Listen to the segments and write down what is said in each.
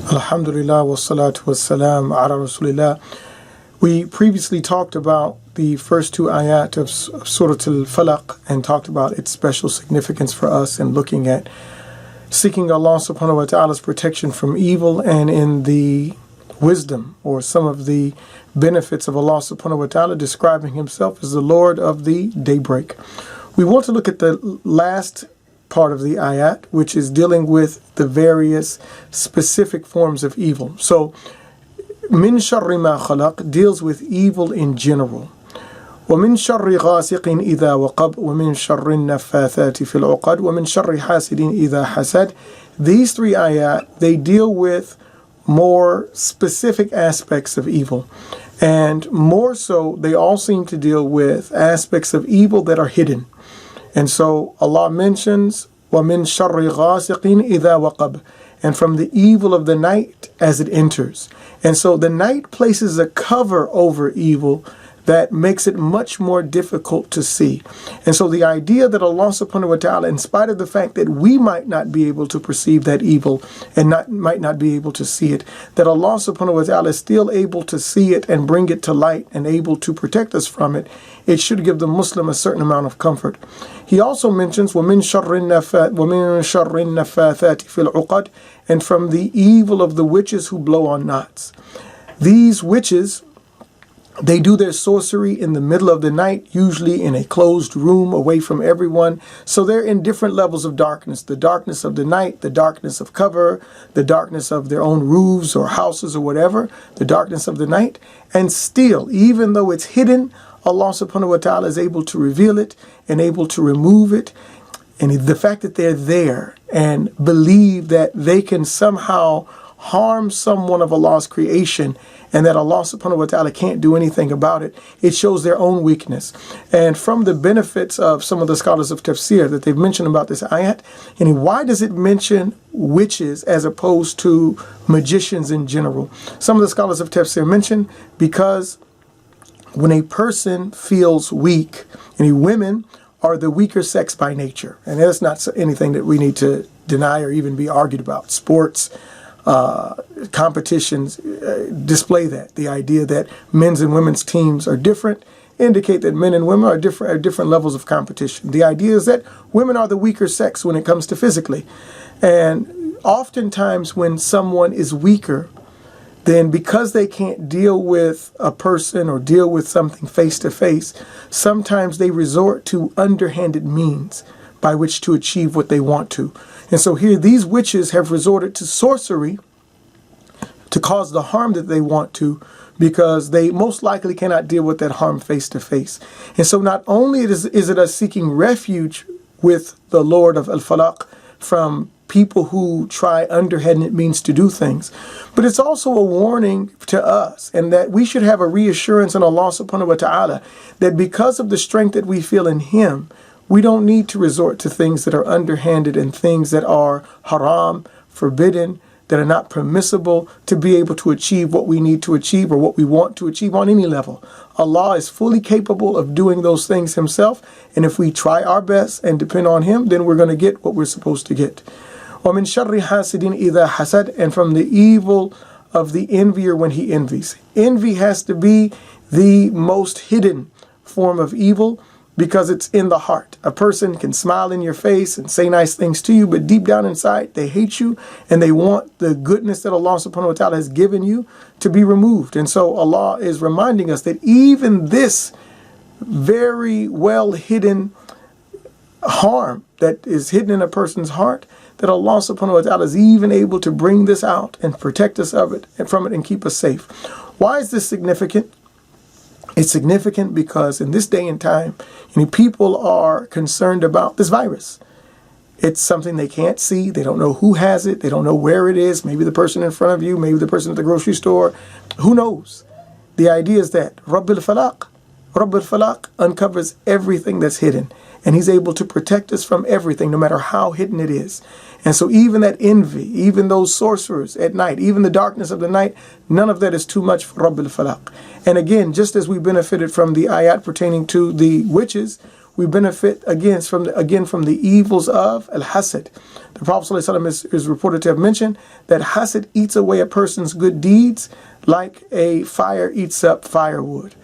Alhamdulillah wa salatu wa salam ala Rasulillah. We previously talked about the first two ayat of Surah al Falaq and talked about its special significance for us and looking at seeking Allah subhanahu wa ta'ala's protection from evil and in the wisdom or some of the benefits of Allah subhanahu wa ta'ala describing himself as the Lord of the daybreak. We want to look at the last part of the ayat, which is dealing with the various specific forms of evil. So, min sharri ma khalaq deals with evil in general. وَمِن شَرِّ غَاسِقٍ إِذَا وَقَبْ وَمِن شَرِّ النَّفَّاثَاتِ فِي الْعُقَدِ وَمِن شَرِّ حَاسِدٍ إِذَا حَسَدَ. These three ayat, they deal with more specific aspects of evil. And more so, they all seem to deal with aspects of evil that are hidden. And so Allah mentions وَمِن شَرِّ غَاسِقٍ إِذَا وَقَبْ, and from the evil of the night as it enters. And so the night places a cover over evil that makes it much more difficult to see. And so the idea that Allah subhanahu wa ta'ala, in spite of the fact that we might not be able to perceive that evil and might not be able to see it, that Allah subhanahu wa ta'ala is still able to see it and bring it to light and able to protect us from it, it should give the Muslim a certain amount of comfort. He also mentions وَمِن شَرِّ النَّفَّاثَاتِ فِي الْعُقَدِ, and from the evil of the witches who blow on knots. These witches, they do their sorcery in the middle of the night, usually in a closed room away from everyone. So they're in different levels of darkness. The darkness of the night, the darkness of cover, the darkness of their own roofs or houses or whatever, the darkness of the night. And still, even though it's hidden, Allah subhanahu wa ta'ala is able to reveal it and able to remove it. And the fact that they're there and believe that they can somehow harm someone of Allah's creation and that Allah subhanahu wa ta'ala can't do anything about it, it shows their own weakness. And from the benefits of some of the scholars of tafsir that they've mentioned about this ayat, and why does it mention witches as opposed to magicians in general? Some of the scholars of tafsir mention because when a person feels weak, and women are the weaker sex by nature, and that's not anything that we need to deny or even be argued about. Sports, competitions display that. The idea that men's and women's teams are different indicate that men and women are different at different levels of competition. The idea is that women are the weaker sex when it comes to physically. And oftentimes when someone is weaker, then because they can't deal with a person or deal with something face to face, sometimes they resort to underhanded means by which to achieve what they want to. And so here these witches have resorted to sorcery to cause the harm that they want to, because they most likely cannot deal with that harm face to face. And so not only is it us seeking refuge with the Lord of Al Falaq from people who try underhanded means to do things, but it's also a warning to us, and that we should have a reassurance in Allah subhanahu wa ta'ala that because of the strength that we feel in Him, we don't need to resort to things that are underhanded and things that are haram, forbidden, that are not permissible to be able to achieve what we need to achieve or what we want to achieve on any level. Allah is fully capable of doing those things Himself, and if we try our best and depend on Him, then we're going to get what we're supposed to get. وَمِن شَرِّ حَاسِدٍ إِذَا حَسَدَ, and from the evil of the envier when he envies. Envy has to be the most hidden form of evil, because it's in the heart. A person can smile in your face and say nice things to you, but deep down inside, they hate you and they want the goodness that Allah subhanahu wa ta'ala has given you to be removed. And so Allah is reminding us that even this very well hidden harm that is hidden in a person's heart, that Allah subhanahu wa ta'ala is even able to bring this out and protect us of it and from it and keep us safe. Why is this significant? It's significant because in this day and time, people are concerned about this virus. It's something they can't see. They don't know who has it. They don't know where it is. Maybe the person in front of you, maybe the person at the grocery store. Who knows? The idea is that Surah al Falaq uncovers everything that's hidden. And He's able to protect us from everything, no matter how hidden it is. And so even that envy, even those sorcerers at night, even the darkness of the night, none of that is too much for Surah al Falaq. And again, just as we benefited from the ayat pertaining to the witches, we benefit again from the evils of al-hasad. The Prophet ﷺ is reported to have mentioned that hasad eats away a person's good deeds like a fire eats up firewood.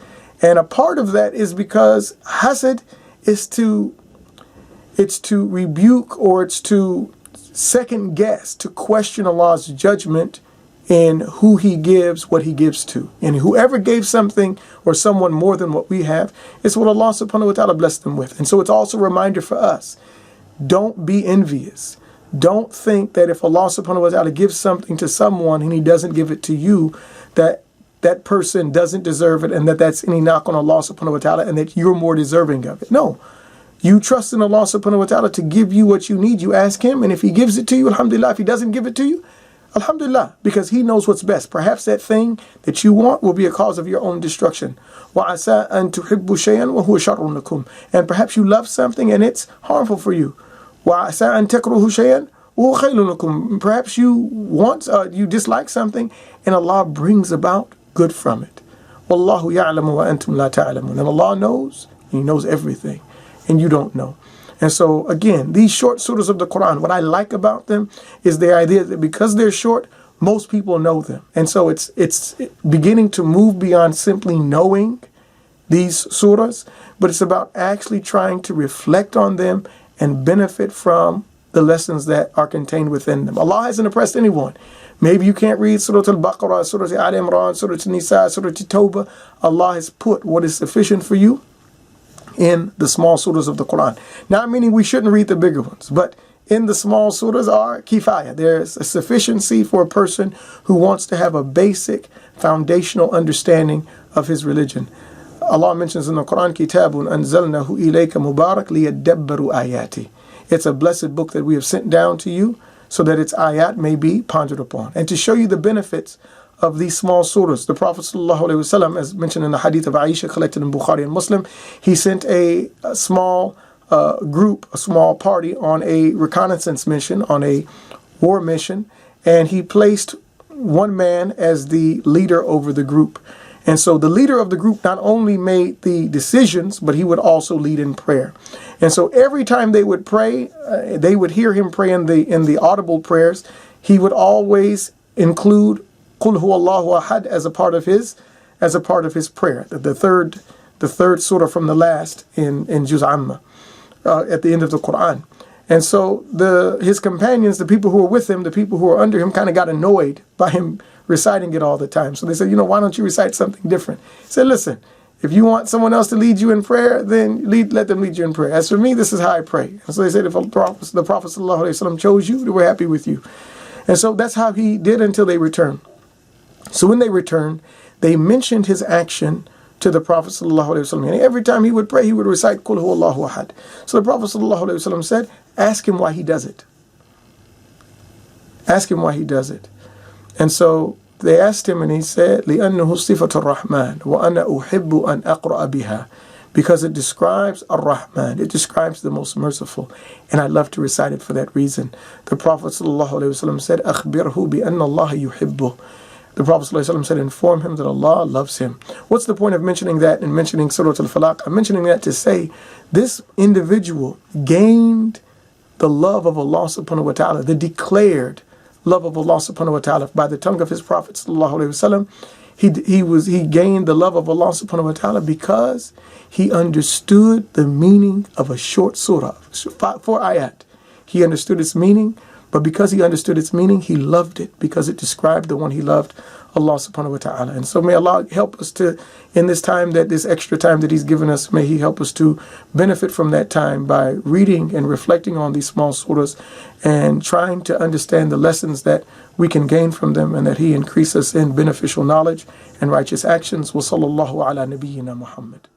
And a part of that is because hasad is to rebuke, or it's to second guess, to question Allah's judgment in who He gives what He gives to. And whoever gave something or someone more than what we have, it's what Allah subhanahu wa ta'ala blessed them with. And so it's also a reminder for us, don't be envious. Don't think that if Allah subhanahu wa ta'ala gives something to someone and He doesn't give it to you, that that person doesn't deserve it, and that's any knock on Allah subhanahu wa ta'ala, and that you're more deserving of it. No. You trust in Allah subhanahu wa ta'ala to give you what you need. You ask Him, and if He gives it to you, alhamdulillah. If He doesn't give it to you, alhamdulillah, because He knows what's best. Perhaps that thing that you want will be a cause of your own destruction. وَعَسَىٰ أَن تُحِبُّ شَيْئًا وَهُوَ شَرٌّ لَكُمْ. And perhaps you love something and it's harmful for you. وَعَسَىٰ أَن تَكْرُهُ شَيْئًا وَهُوَ خَيْرٌ لَكُمْ. Perhaps you dislike something and Allah brings about good from it. وَاللَّهُ يَعْلَمُ وَأَنْتُمْ لَا تَعْلَمُونَ. And Allah knows, and He knows everything, and you don't know. And so again, these short surahs of the Quran, what I like about them is the idea that because they're short, most people know them. And so it's beginning to move beyond simply knowing these surahs, but it's about actually trying to reflect on them and benefit from the lessons that are contained within them. Allah hasn't oppressed anyone. Maybe you can't read Surah al-Baqarah, Surah al-Imran, Surah al-Nisa, Surah al-Tawbah. Allah has put what is sufficient for you in the small surahs of the Quran. Not meaning we shouldn't read the bigger ones, but in the small surahs are kifaya. There's a sufficiency for a person who wants to have a basic foundational understanding of his religion. Allah mentions in the Quran, Kitabun anzalnahu ilayka mubarak liyadabbaru ayati. It's a blessed book that we have sent down to you so that its ayat may be pondered upon. And to show you the benefits of these small surahs, the Prophet ﷺ, as mentioned in the hadith of Aisha collected in Bukhari and Muslim, he sent a small group, a small party on a reconnaissance mission, on a war mission, and he placed one man as the leader over the group. And so the leader of the group not only made the decisions, but he would also lead in prayer. And so every time they would pray, they would hear him pray in the audible prayers. He would always include Qul huwallahu ahad as a part of his prayer. The third surah from the last in Juz Amma, at the end of the Quran. And so his companions, the people who were with him, the people who were under him, kind of got annoyed by him reciting it all the time. So they said, why don't you recite something different? He said, listen, if you want someone else to lead you in prayer, then let them lead you in prayer. As for me, this is how I pray. And so they said, if the Prophet ﷺ chose you, then we're happy with you. And so that's how he did until they returned. So when they returned, they mentioned his action to the Prophet ﷺ. And every time he would pray, he would recite Qul huwallahu ahad. So the Prophet ﷺ said, ask him why he does it. Ask him why he does it. And so they asked him, and he said, لِأَنَّهُ صِفَةُ الرَّحْمَنِ وَأَنَا أُحِبُّ أَنْ أَقْرَأَ بِهَا. Because it describes Ar-Rahman, it describes the most merciful, and I love to recite it for that reason. The Prophet ﷺ said, أَخْبِرْهُ بِأَنَّ اللَّهَ يُحِبُّهُ. The Prophet ﷺ said, inform him that Allah loves him. What's the point of mentioning that and mentioning Surah al Falaq? I'm mentioning that to say this individual gained the love of Allah subhanahu wa ta'ala, the declared love of Allah subhanahu wa ta'ala by the tongue of his Prophet sallallahu alaihi wasallam. He gained the love of Allah subhanahu wa ta'ala because he understood the meaning of a short surah, 4 ayat. He understood its meaning, but because he understood its meaning, he loved it because it described the one he loved, Allah subhanahu wa ta'ala. And so may Allah help us to, in this time, this extra time that He's given us, may He help us to benefit from that time by reading and reflecting on these small surahs and trying to understand the lessons that we can gain from them, and that He increase us in beneficial knowledge and righteous actions. Wa sallallahu ala nabiyyina Muhammad.